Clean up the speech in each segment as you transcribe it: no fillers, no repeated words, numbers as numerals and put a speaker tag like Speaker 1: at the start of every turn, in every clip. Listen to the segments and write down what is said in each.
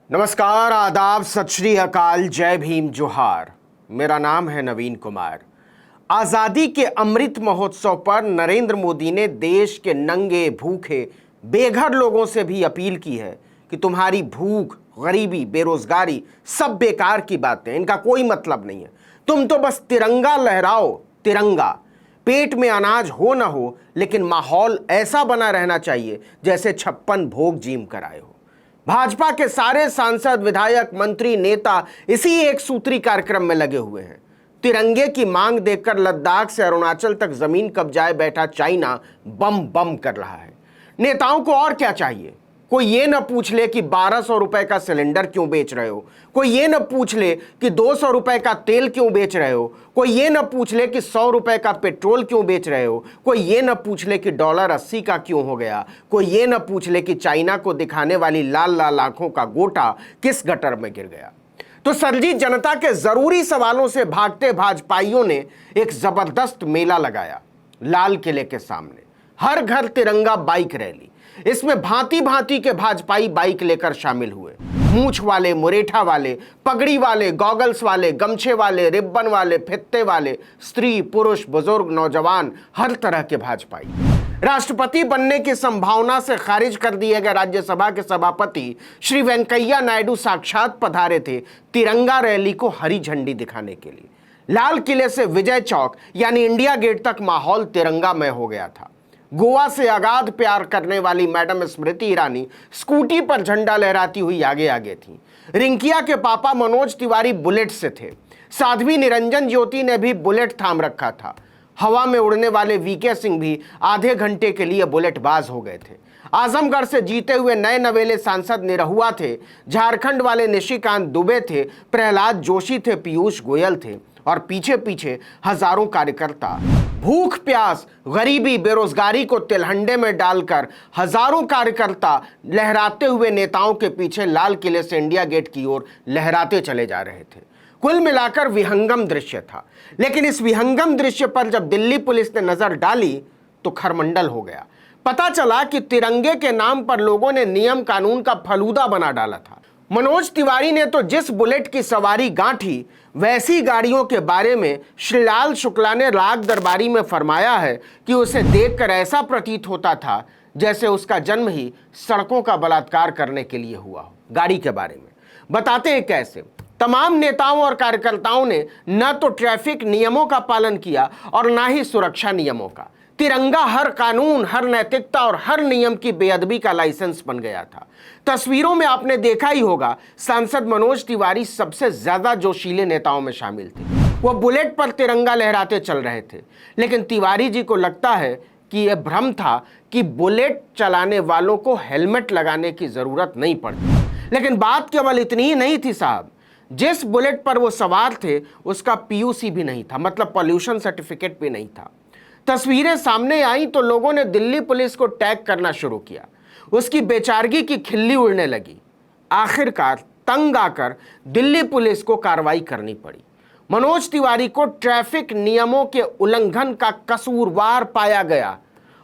Speaker 1: नमस्कार, आदाब, सत श्री अकाल, जय भीम, जोहार। मेरा नाम है नवीन कुमार। आज़ादी के अमृत महोत्सव पर नरेंद्र मोदी ने देश के नंगे भूखे बेघर लोगों से भी अपील की है कि तुम्हारी भूख, गरीबी, बेरोजगारी सब बेकार की बातें, इनका कोई मतलब नहीं है। तुम तो बस तिरंगा लहराओ, तिरंगा। पेट में अनाज हो ना हो, लेकिन माहौल ऐसा बना रहना चाहिए जैसे 56 भोग जीम कराए हो। भाजपा के सारे सांसद, विधायक, मंत्री, नेता इसी एक सूत्री कार्यक्रम में लगे हुए हैं। तिरंगे की मांग देखकर लद्दाख से अरुणाचल तक जमीन कब्जाए बैठा चाइना बम बम कर रहा है। नेताओं को और क्या चाहिए? कोई ये न पूछ ले कि 1200 रुपए का सिलेंडर क्यों बेच रहे हो, कोई ये न पूछ ले कि 200 रुपए का तेल क्यों बेच रहे हो, कोई ये न पूछ ले कि 100 रुपए का पेट्रोल क्यों बेच रहे हो, कोई ये न पूछ ले कि डॉलर 80 का क्यों हो गया, कोई ये न पूछ ले कि चाइना को दिखाने वाली लाल लाल आंखों का गोटा किस गटर में गिर गया। तो सरजीत जनता के जरूरी सवालों से भागते भाजपाइयों ने एक जबरदस्त मेला लगाया लाल किले के सामने। हर घर तिरंगा बाइक रैली। इसमें भांति भांति के भाजपाई बाइक लेकर शामिल हुए। मूंछ वाले, मुरेठा वाले, पगड़ी वाले, गॉगल्स वाले, गमछे वाले, रिब्बन वाले, फित्ते वाले, स्त्री, पुरुष, बुजुर्ग, नौजवान, हर तरह के भाजपाई। राष्ट्रपति बनने की संभावना से खारिज कर दिए गए राज्यसभा के सभापति श्री वेंकैया नायडू साक्षात पधारे थे तिरंगा रैली को हरी झंडी दिखाने के लिए। लाल किले से विजय चौक यानी इंडिया गेट तक माहौल तिरंगामय हो गया था। गोवा से अगाध प्यार करने वाली मैडम स्मृति ईरानी स्कूटी पर झंडा लहराती हुई आगे आगे थी। रिंकिया के पापा मनोज तिवारी बुलेट से थे। साध्वी निरंजन ज्योति ने भी बुलेट थाम रखा था। हवा में उड़ने वाले वीके सिंह भी आधे घंटे के लिए बुलेटबाज हो गए थे। आजमगढ़ से जीते हुए नए नवेले सांसद निरहुआ थे। झारखंड वाले निशिकांत दुबे थे। प्रहलाद जोशी थे। पीयूष गोयल थे। और पीछे पीछे हजारों कार्यकर्ता भूख, प्यास, गरीबी, बेरोजगारी को तिलहंडे में डालकर हजारों कार्यकर्ता लहराते हुए नेताओं के पीछे लाल किले से इंडिया गेट की ओर लहराते चले जा रहे थे। कुल मिलाकर विहंगम दृश्य था। लेकिन इस विहंगम दृश्य पर जब दिल्ली पुलिस ने नजर डाली तो खरमंडल हो गया। पता चला कि तिरंगे के नाम पर लोगों ने नियम कानून का फलूदा बना डाला था। मनोज तिवारी ने तो जिस बुलेट की सवारी गांठी, वैसी गाड़ियों के बारे में श्रीलाल शुक्ला ने राग दरबारी में फरमाया है कि उसे देखकर ऐसा प्रतीत होता था जैसे उसका जन्म ही सड़कों का बलात्कार करने के लिए हुआ हो। गाड़ी के बारे में बताते हैं कैसे। तमाम नेताओं और कार्यकर्ताओं ने न तो ट्रैफिक नियमों का पालन किया और न ही सुरक्षा नियमों का। तिरंगा हर कानून, हर नैतिकता और हर नियम की बेअदबी का लाइसेंस बन गया था। तस्वीरों में आपने देखा ही होगा, सांसद मनोज तिवारी सबसे ज्यादा जोशीले नेताओं में शामिल थे। वो बुलेट पर तिरंगा लहराते चल रहे थे। लेकिन तिवारी जी को लगता है कि यह भ्रम था कि बुलेट चलाने वालों को हेलमेट लगाने की जरूरत नहीं पड़ती। लेकिन बात केवल इतनी ही नहीं थी साहब। जिस बुलेट पर वो सवार थे उसका पीयूसी भी नहीं था, मतलब पॉल्यूशन सर्टिफिकेट भी नहीं था। तस्वीरें सामने आई तो लोगों ने दिल्ली पुलिस को टैग करना शुरू किया। उसकी बेचारगी की खिल्ली उड़ने लगी। आखिरकार तंग आकर दिल्ली पुलिस को कार्रवाई करनी पड़ी। मनोज तिवारी को ट्रैफिक नियमों के उल्लंघन का कसूरवार पाया गया।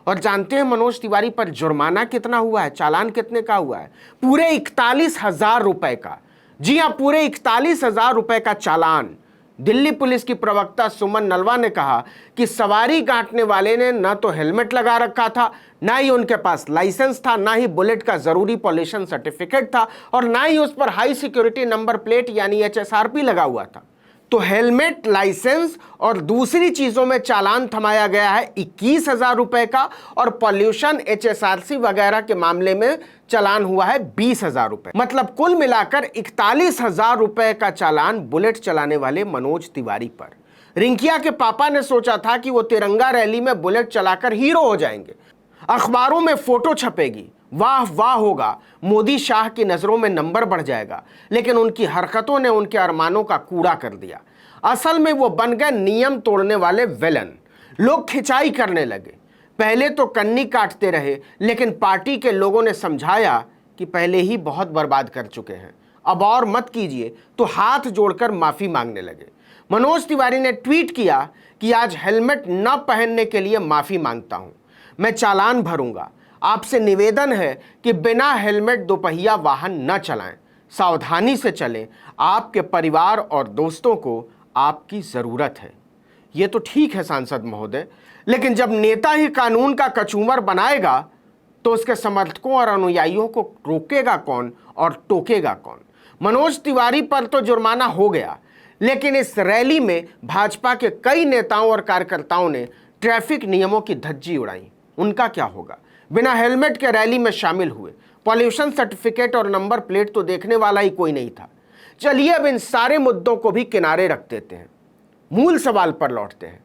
Speaker 1: और जानते हैं मनोज तिवारी पर जुर्माना कितना हुआ है? चालान कितने का हुआ है? पूरे 41,000 रुपए का। जी हां, पूरे 41,000 रुपए का चालान। दिल्ली पुलिस की प्रवक्ता सुमन नलवा ने कहा कि सवारी काटने वाले ने न तो हेलमेट लगा रखा था, ना ही उनके पास लाइसेंस था, ना ही बुलेट का जरूरी पॉल्यूशन सर्टिफिकेट था और ना ही उस पर हाई सिक्योरिटी नंबर प्लेट यानी HSRP लगा हुआ था। तो हेलमेट, लाइसेंस और दूसरी चीजों में चालान थमाया गया है 21,000 रुपए का और पॉल्यूशन, HSRC वगैरह के मामले में चालान हुआ है 20,000 रुपए। मतलब कुल मिलाकर 41,000 रुपए का चालान बुलेट चलाने वाले मनोज तिवारी पर। रिंकिया के पापा ने सोचा था कि वो तिरंगा रैली में बुलेट चलाकर हीरो हो जाएंगे, अखबारों में फोटो छपेगी, वाह वाह होगा, मोदी शाह की नजरों में नंबर बढ़ जाएगा। लेकिन उनकी हरकतों ने उनके अरमानों का कूड़ा कर दिया। असल में वो बन गए नियम तोड़ने वाले विलन। लोग खिंचाई करने लगे। पहले तो कन्नी काटते रहे, लेकिन पार्टी के लोगों ने समझाया कि पहले ही बहुत बर्बाद कर चुके हैं, अब और मत कीजिए, तो हाथ जोड़कर माफी मांगने लगे। मनोज तिवारी ने ट्वीट किया कि आज हेलमेट न पहनने के लिए माफी मांगता हूं, मैं चालान भरूंगा। आपसे निवेदन है कि बिना हेलमेट दोपहिया वाहन न चलाएं। सावधानी से चलें, आपके परिवार और दोस्तों को आपकी ज़रूरत है। ये तो ठीक है सांसद महोदय, लेकिन जब नेता ही कानून का कचूमर बनाएगा तो उसके समर्थकों और अनुयायियों को रोकेगा कौन और टोकेगा कौन? मनोज तिवारी पर तो जुर्माना हो गया, लेकिन इस रैली में भाजपा के कई नेताओं और कार्यकर्ताओं ने ट्रैफिक नियमों की धज्जी उड़ाई। उनका क्या होगा? बिना हेलमेट के रैली में शामिल हुए, पॉल्यूशन सर्टिफिकेट और नंबर प्लेट तो देखने वाला ही कोई नहीं था। चलिए अब इन सारे मुद्दों को भी किनारे रख देते हैं, मूल सवाल पर लौटते हैं।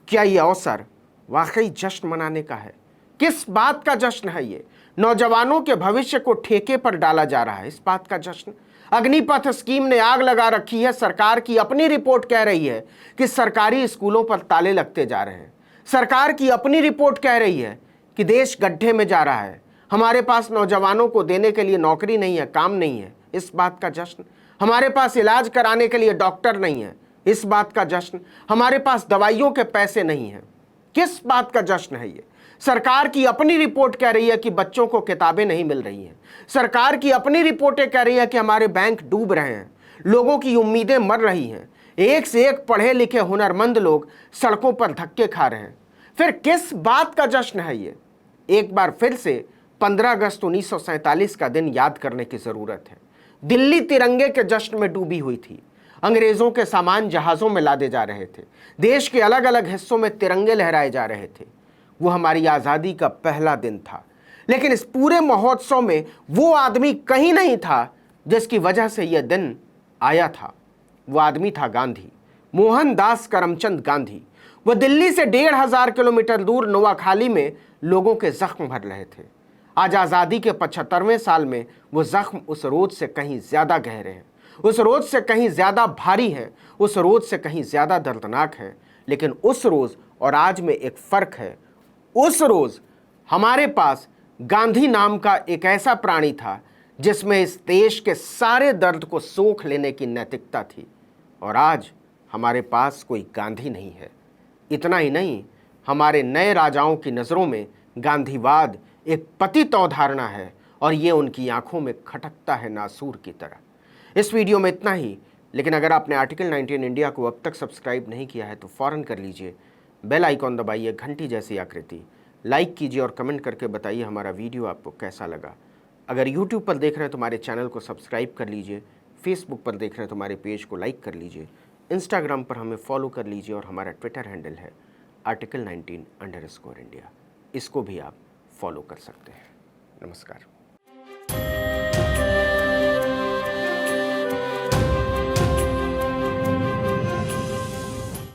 Speaker 1: क्या यह अवसर वाकई जश्न मनाने का है? किस बात का जश्न है ये? नौजवानों के भविष्य को ठेके पर डाला जा रहा है, इस बात का जश्न? अग्निपथ स्कीम ने आग लगा रखी है। सरकार की अपनी रिपोर्ट कह रही है कि सरकारी स्कूलों पर ताले लगते जा रहे हैं। सरकार की अपनी रिपोर्ट कह रही है कि देश गड्ढे में जा रहा है। हमारे पास नौजवानों को देने के लिए नौकरी नहीं है, काम नहीं है, इस बात का जश्न? हमारे पास इलाज कराने के लिए डॉक्टर नहीं है, इस बात का जश्न? हमारे पास दवाइयों के पैसे नहीं हैं, किस बात का जश्न है ये? सरकार की अपनी रिपोर्ट कह रही है कि बच्चों को किताबें नहीं मिल रही हैं। सरकार की अपनी रिपोर्टें कह रही है कि हमारे बैंक डूब रहे हैं, लोगों की उम्मीदें मर रही हैं, एक से एक पढ़े लिखे हुनरमंद लोग सड़कों पर धक्के खा रहे हैं। फिर किस बात का जश्न है ये? एक बार फिर से 15 अगस्त 1947 का दिन याद करने की जरूरत है। दिल्ली तिरंगे के जश्न में डूबी हुई थी। अंग्रेजों के सामान जहाजों में लादे जा रहे थे। देश के अलग अलग हिस्सों में तिरंगे लहराए जा रहे थे। वो हमारी आज़ादी का पहला दिन था। लेकिन इस पूरे महोत्सव में वो आदमी कहीं नहीं था जिसकी वजह से यह दिन आया था। वो आदमी था गांधी, मोहनदास करमचंद गांधी। वह दिल्ली से 1500 किलोमीटर दूर नोआखाली में लोगों के जख्म भर रहे थे। आज आज़ादी के 75वें साल में वो जख्म उस रोज से कहीं ज्यादा गहरे हैं, उस रोज से कहीं ज्यादा भारी है, उस रोज से कहीं ज्यादा दर्दनाक है। लेकिन उस रोज और आज में एक फर्क है। उस रोज हमारे पास गांधी नाम का एक ऐसा प्राणी था जिसमें इस देश के सारे दर्द को सोख लेने की नैतिकता थी, और आज हमारे पास कोई गांधी नहीं है। इतना ही नहीं, हमारे नए राजाओं की नज़रों में गांधीवाद एक पतित अवधारणा है और ये उनकी आंखों में खटकता है नासूर की तरह। इस वीडियो में इतना ही, लेकिन अगर आपने आर्टिकल 19 इंडिया को अब तक सब्सक्राइब नहीं किया है तो फ़ौरन कर लीजिए। बेल आइकॉन दबाइए, घंटी जैसी आकृति, लाइक कीजिए और कमेंट करके बताइए हमारा वीडियो आपको कैसा लगा। अगर यूट्यूब पर देख रहे हैं तो हमारे चैनल को सब्सक्राइब कर लीजिए, फेसबुक पर देख रहे हैं तो हमारे पेज को लाइक कर लीजिए, इंस्टाग्राम पर हमें फॉलो कर लीजिए और हमारा ट्विटर हैंडल है article19_India। इसको भी आप फॉलो कर सकते हैं। नमस्कार।